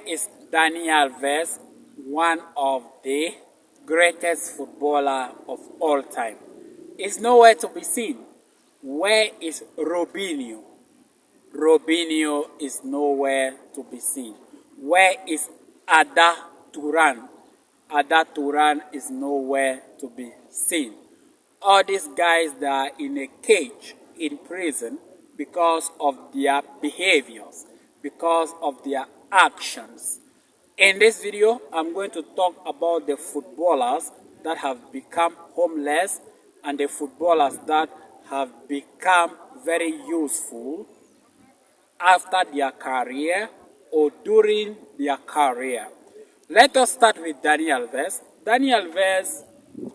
is Dani Alves, one of the greatest footballer of all time? Is nowhere to be seen. Where is Robinho? Robinho is nowhere to be seen. Where is Ada Turan? Ada Turan is nowhere to be seen. All these guys that are in a cage in prison because of their behaviors, because of their actions. In this video, I'm going to talk about the footballers that have become homeless and the footballers that have become very useful after their career or during their career. Let us start with Dani Alves. Dani Alves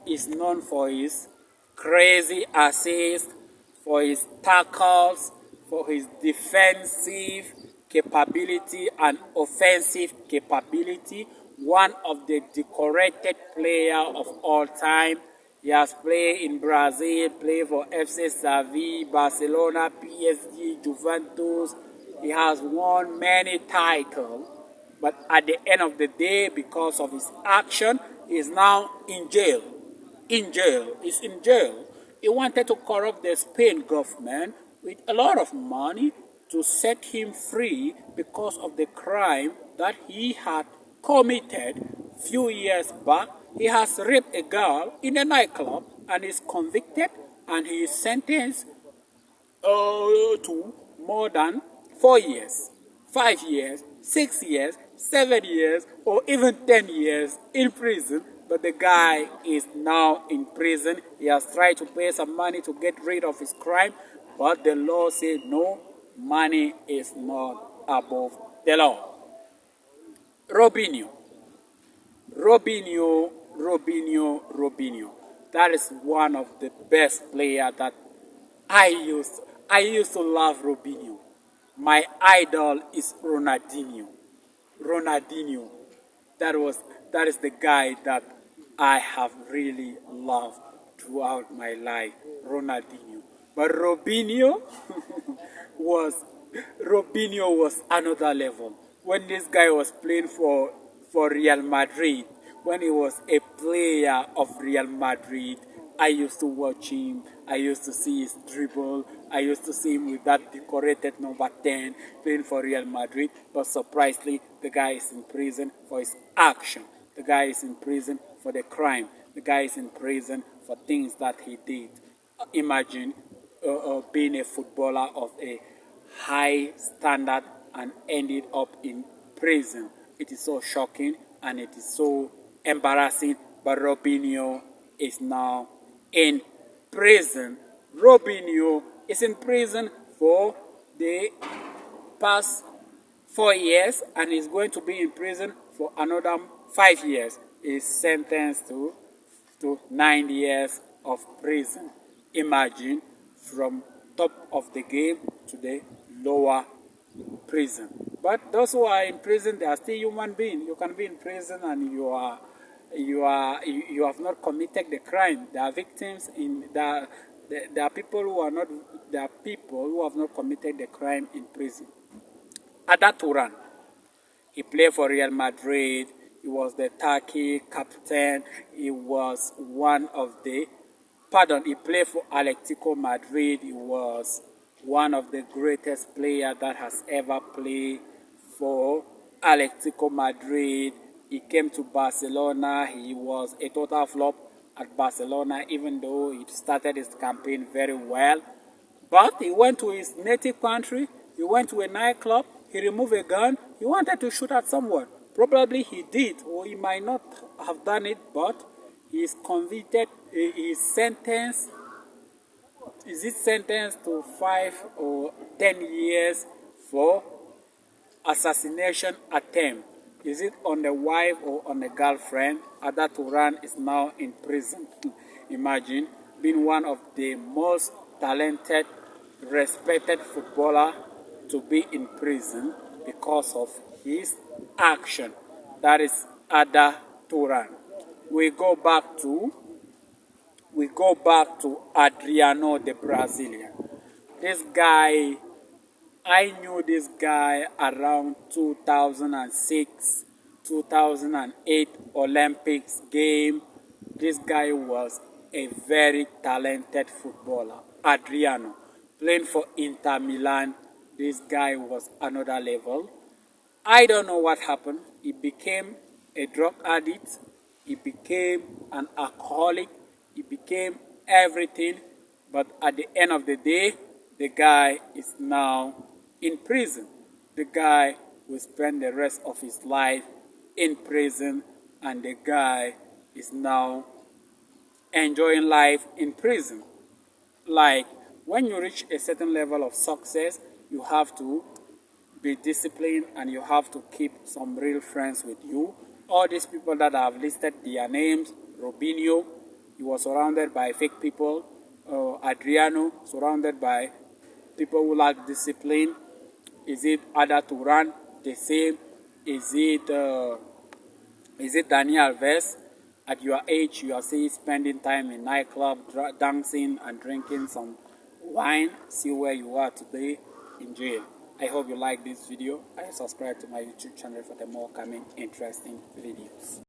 is known for his crazy assists, for his tackles, for his defensive capability and offensive capability. One of the decorated players of all time. He has played in Brazil, played for FC Sevilla, Barcelona, PSG, Juventus. He has won many titles. But at the end of the day, because of his action, he is now in jail. He's in jail. He wanted to corrupt the Spain government with a lot of money to set him free because of the crime that he had committed few years back. He has raped a girl in a nightclub and is convicted, and he is sentenced to more than 4 years, 5 years, 6 years, 7 years, or even 10 years in prison. But the guy is now in prison. He has tried to pay some money to get rid of his crime, but the law said no, money is not above the law. Robinho. That is one of the best players that I used to love Robinho. My idol is Ronaldinho. That is the guy that I have really loved throughout my life, Ronaldinho. But Robinho was another level. When this guy was playing for Real Madrid, when he was a player of Real Madrid, I used to watch him. I used to see his dribble. I used to see him with that decorated number 10 playing for Real Madrid. But surprisingly, the guy is in prison for his action. The guy is in prison for the crime. The guy is in prison for things that he did. Imagine being a footballer of a high standard and ended up in prison. It is so shocking and it is so embarrassing. But Robinho is now in prison. Robinho is in prison for the past 4 years and is going to be in prison for another 5 years. He is sentenced to 9 years of prison. Imagine, from top of the game to the lower prison. But those who are in prison, they are still human beings. You can be in prison and you have not committed the crime. There are victims there are people who have not committed the crime in prison. Ada Turan, he played for Real Madrid. He was the Turkey captain. He was he played for Atletico Madrid. He was one of the greatest players that has ever played for Atletico Madrid. He came to Barcelona. He was a total flop at Barcelona, even though he started his campaign very well. But he went to his native country. He went to a nightclub. He removed a gun. He wanted to shoot at someone. Probably he did, or he might not have done it, but he is convicted. He is sentenced. Is it sentenced to 5 or 10 years for assassination attempt? Is it on the wife or on the girlfriend? Ada Turan is now in prison. Imagine being one of the most talented, respected footballer to be in prison because of his action. That is Ada Turan. We go back to Adriano the Brazilian. This guy I knew this guy around 2006, 2008 Olympics game. This guy was a very talented footballer. Adriano, playing for Inter Milan. This guy was another level. I don't know what happened. He became a drug addict. He became an alcoholic. He became everything. But at the end of the day, the guy is now in prison. The guy will spend the rest of his life in prison, and the guy is now enjoying life in prison. Like, when you reach a certain level of success, you have to be disciplined and you have to keep some real friends with you. All these people that I have listed their names: Robinho, he was surrounded by fake people. Adriano, surrounded by people who lack discipline. Is it Ada Turan? The same. Is it Dani Alves? At your age, you are still spending time in nightclub, dancing and drinking some wine. See where you are today, in jail. I hope you like this video. I subscribe to my YouTube channel for the more coming interesting videos.